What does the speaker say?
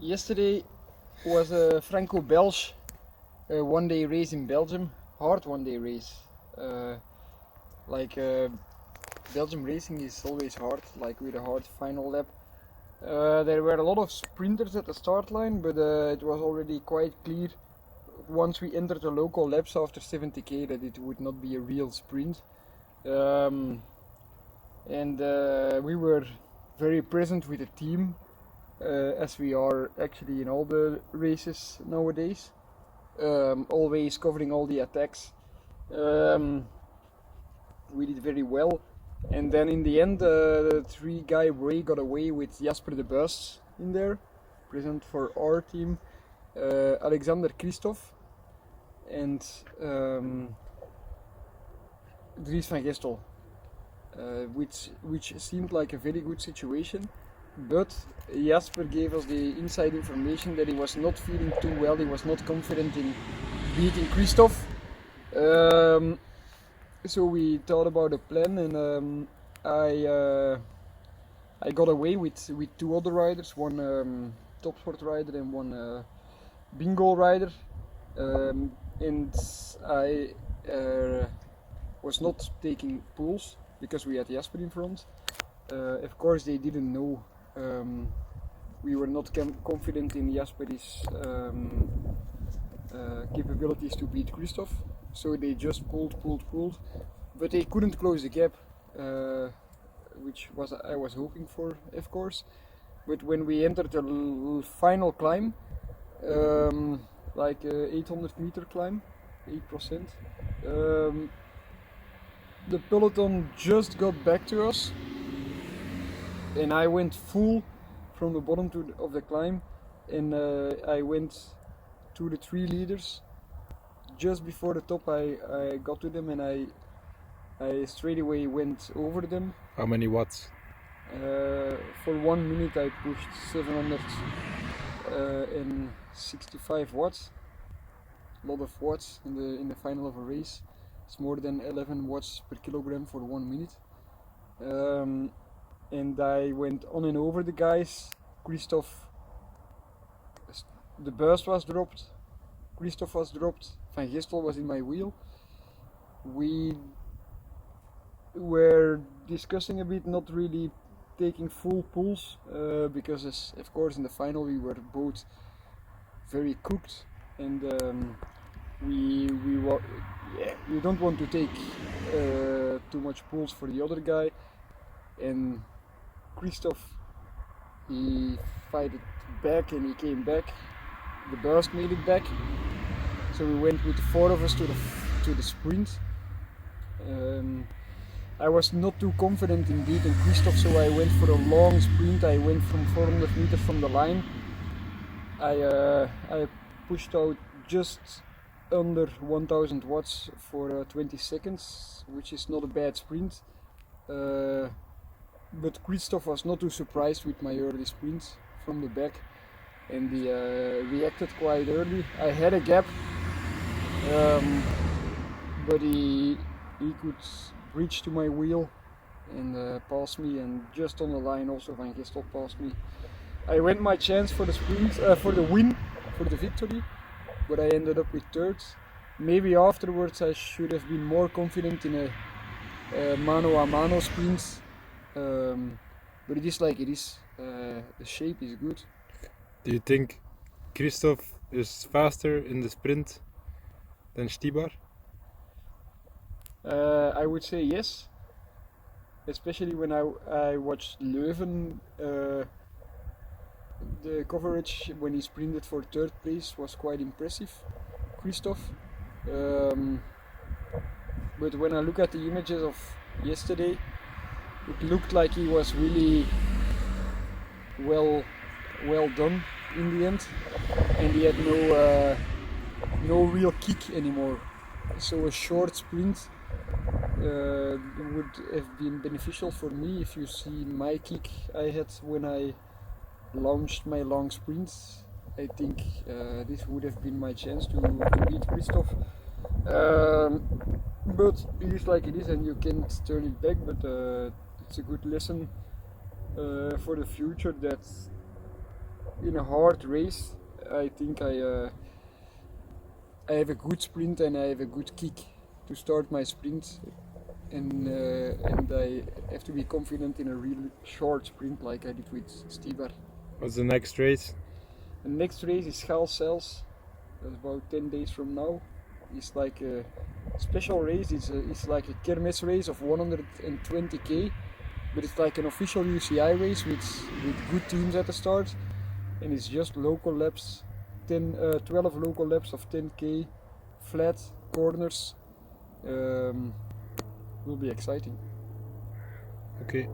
Yesterday was a franco belge one-day race in Belgium. Hard one-day race. Uh, like Belgium racing is always hard, like with a hard final lap. There were a lot of sprinters at the start line, but it was already quite clear once we entered the local laps after 70k that it would not be a real sprint. And we were very present with the team, as we are actually in all the races nowadays, always covering all the attacks. We did very well, and then in the end the three-guy Ray got away with Jasper de Buis in there, present for our team, Alexander Christophe and Dries van Gestel, which seemed like a very good situation, but Jasper gave us the inside information that he was not feeling too well, he was not confident in beating Christophe. So we thought about a plan, and I got away with two other riders, one top sport rider and one bingo rider, and I was not taking pools because we had Jasper in front. Of course they didn't know, we were not confident in Jasper's capabilities to beat Christophe, so they just pulled, but they couldn't close the gap, which I was hoping for, of course. But when we entered the final climb, like 800 meter climb, 8%, the peloton just got back to us, and I went full from the bottom of the climb, and I went to the three leaders. Just before the top I got to them, and I straight away went over them. How many watts? For 1 minute I pushed 765 watts. A lot of watts in the final of a race. It's more than 11 watts per kilogram for 1 minute. And I went on and over the guys. Christophe, the burst was dropped. Christophe was dropped. Van Gestel was in my wheel. We were discussing a bit, not really taking full pulls, because of course in the final we were both very cooked, and we don't want to take too much pulls for the other guy. And Christophe, he fighted back and he came back. The burst made it back, so we went with the four of us to the sprint. I was not too confident in beating Christophe, so I went for a long sprint. I went from 400 meters from the line. I pushed out just under 1000 watts for 20 seconds, which is not a bad sprint. But Christophe was not too surprised with my early sprint from the back, and he reacted quite early. I had a gap, but he could reach to my wheel and pass me, and just on the line also Van Gestel passed me. I went my chance for the sprint, for the win, for the victory, but I ended up with third. Maybe afterwards I should have been more confident in a mano a mano sprint, but it is like it is. The shape is good. Do you think Christophe is faster in the sprint than Stibar? I would say yes, especially when I watched Leuven. The coverage when he sprinted for third place was quite impressive, Christophe. But when I look at the images of yesterday, it looked like he was really well done in the end, and he had no real kick anymore. So a short sprint would have been beneficial for me. If you see my kick I had when I launched my long sprints, I think this would have been my chance to beat Christophe. But it is like it is, and you can't turn it back. But it's a good lesson for the future that in a hard race, I think I have a good sprint and I have a good kick to start my sprint, and I have to be confident in a real short sprint like I did with Stibar. What's the next race? The next race is Cels. That's about 10 days from now. It's like a special race. It's like a kermes race of 120k, but it's like an official UCI race with good teams at the start, and it's just local laps, 12 local laps of 10k, flat corners. Will be exciting. Okay.